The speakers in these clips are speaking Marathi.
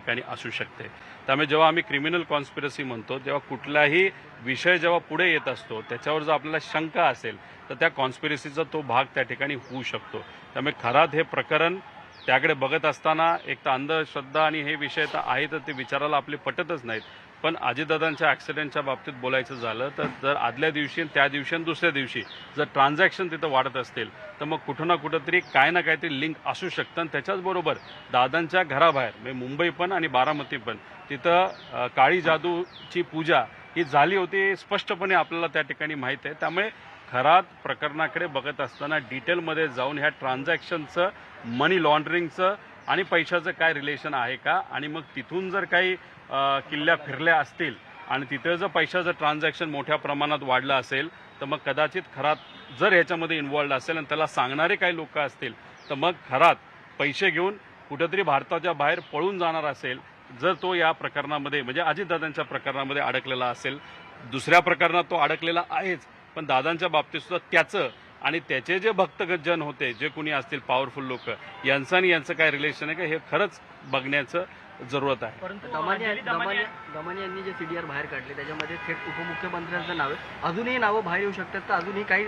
ठिकाणी असू शकते। त्यामुळे जेव्हा आम्ही क्रिमिनल कॉन्स्पिरसी म्हणतो तेव्हा कुठलाही विषय जेव्हा पुढे येत असतो त्याच्यावर जर आपल्याला शंका असेल तर त्या कॉन्स्पिरसीचा तो भाग त्या ठिकाणी होऊ शकतो। त्यामुळे खरात हे प्रकरण त्याकडे बघत असताना एक तर अंधश्रद्धा आणि हे विषय तर आहे तर ते विचारायला आपले पटतच नाहीत। पण अजितदादांच्या ॲक्सिडेंटच्या बाबतीत बोलायचं झालं तर जर आदल्या दिवशी त्या दिवशी आणि दुसऱ्या दिवशी जर ट्रान्झॅक्शन तिथं वाढत असतील तर मग कुठं ना कुठंतरी काय ना काहीतरी लिंक असू शकतं। आणि त्याच्याचबरोबर दादांच्या घराबाहेर म्हणजे मुंबई पण आणि बारामती पण तिथं काळी जादूची पूजा ही झाली होती स्पष्टपणे आपल्याला त्या ठिकाणी माहीत आहे। त्यामुळे खरात प्रकरणाकडे बघत असताना डिटेलमध्ये जाऊन ह्या ट्रान्झॅक्शनचं मनी लॉन्ड्रिंगचं आणि पैशाचं काय रिलेशन आहे का आणि मग तिथून जर काही किल्ल्या फिरल्या असतील आणि तिथे जर पैशाचं ट्रान्झॅक्शन मोठ्या प्रमाणात वाढलं असेल तर मग कदाचित खरात जर ह्याच्यामध्ये इन्व्हॉल्ड असेल आणि त्याला सांगणारे काही लोक असतील तर मग खरात पैसे घेऊन कुठेतरी भारताच्या बाहेर पळून जाणार असेल जर तो या प्रकरणामध्ये म्हणजे अजितदादांच्या प्रकरणामध्ये अडकलेला असेल। दुसऱ्या प्रकरणात तो अडकलेला आहेच पण दादांच्या बाबतीत सुद्धा त्याचं आणि त्याचे जे भक्तजन होते जे कोणी असतील पॉवरफुल लोक यांचं आणि यांचं काय रिलेशन आहे का हे खरंच बघण्याचं जरूरत आहे। परंतु दमानी यांनी जे सीडीआर बाहेर काढले त्याच्यामध्ये थेट उपमुख्यमंत्र्यांचं नाव आहे, अजूनही नावं बाहेर येऊ शकतात तर अजूनही काही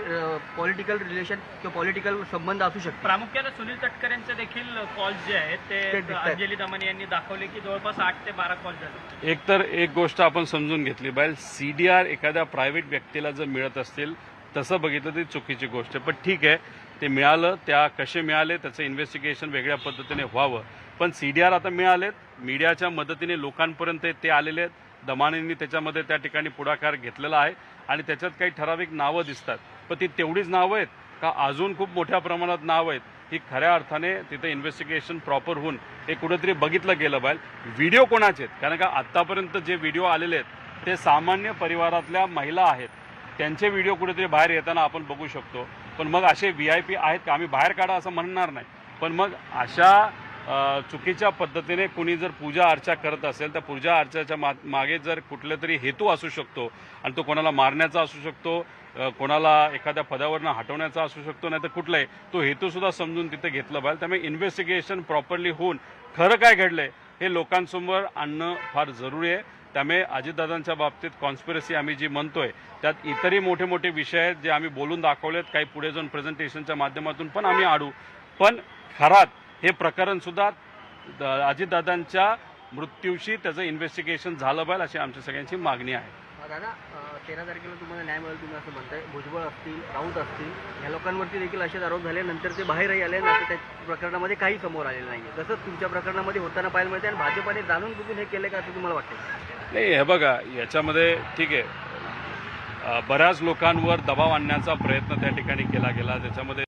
पॉलिटिकल रिलेशन किंवा पॉलिटिकल संबंध असू शकतात। प्रामुख्याने सुनील तटकरेंचे देखील कॉल्स जे आहेत ते अंजली दमानी यांनी दाखवले की जवळपास 8 ते 12 कॉल झाले। एकतर एक गोष्ट आपण समजून घेतली पाहिजे, सीडीआर एखाद्या प्रायव्हेट व्यक्तीला जर मिळत असतील तसं बघितलं तरी चुकीची गोष्ट आहे। पण ठीक आहे ते मिळालं, त्या कसे मिळाले त्याचं इन्व्हेस्टिगेशन वेगळ्या पद्धतीने व्हावं। पण सीडीआर आता मिळालेत, मीडियाच्या मदतीने लोकांपर्यंत ते आलेले आहेत। दमानींनी त्याच्यामध्ये त्या ठिकाणी पुढाकार घेतलेला आहे आणि त्याच्यात काही ठराविक नावं दिसतात पण ती तेवढीच नावं आहेत का अजून खूप मोठ्या प्रमाणात नावं आहेत ही खऱ्या अर्थाने तिथं इन्व्हेस्टिगेशन प्रॉपर होऊन हे कुठेतरी बघितलं गेलं पाहिजे। व्हिडिओ कोणाचे आहेत कारण का आत्तापर्यंत जे व्हिडिओ आलेले आहेत ते सामान्य परिवारातल्या महिला आहेत, त्यांचे व्हिडिओ कुठेतरी बाहेर येताना आपण बघू शकतो। पण मग असे VIP आहेत का आम्ही बाहेर काढा असं म्हणणार नाही, पण मग अशा चुकीच्या पद्धतीने कुणी जर पूजा अर्चा करत असेल तर पूजा अर्चाच्या मागे जर कुठले तरी हेतू असू शकतो आणि तो कोणाला मारण्याचा असू शकतो, कोणाला एखाद्या पदावरनं हटवण्याचा असू शकतो, नाही तर कुठलाही तो हेतूसुद्धा समजून तिथे घेतलं पाहिजे। त्यामुळे इन्व्हेस्टिगेशन प्रॉपरली होऊन खरं काय घडलंय हे लोकांसमोर आणणं फार जरुरी आहे। त्यामुळे अजितदादांच्या बाबतीत कॉन्स्पिरसी आम्ही जी म्हणतोय त्यात इतरही मोठे मोठे विषय आहेत जे आम्ही बोलून दाखवलेत, काही पुढे जाऊन प्रेझेंटेशनच्या माध्यमातून पण आम्ही आणू। पण खरात हे प्रकरण सुद्धा अजितदादांच्या मृत्यूशी त्याचं इन्व्हेस्टिगेशन झालं पाहिजे अशी आमच्या सगळ्यांची मागणी आहे। दादा 13 तारखेला तुम्हाला न्याय मिळेल तुम्ही असं म्हणताय, भुजबळ असतील राऊत असतील ह्या लोकांवरती देखील असेच आरोप झाले, नंतर ते बाहेरही आले ना त्या प्रकरणामध्ये काही समोर आलेलं नाहीये, तसंच तुमच्या प्रकरणामध्ये होताना पाहायला मिळते आणि भाजपाने जाणून बुजून हे केलं का असं तुम्हाला वाटतं? नाही हे बघा याच्यामध्ये ठीक आहे बऱ्याच लोकांवर दबाव आणण्याचा प्रयत्न त्या ठिकाणी केला गेला, त्याच्यामध्ये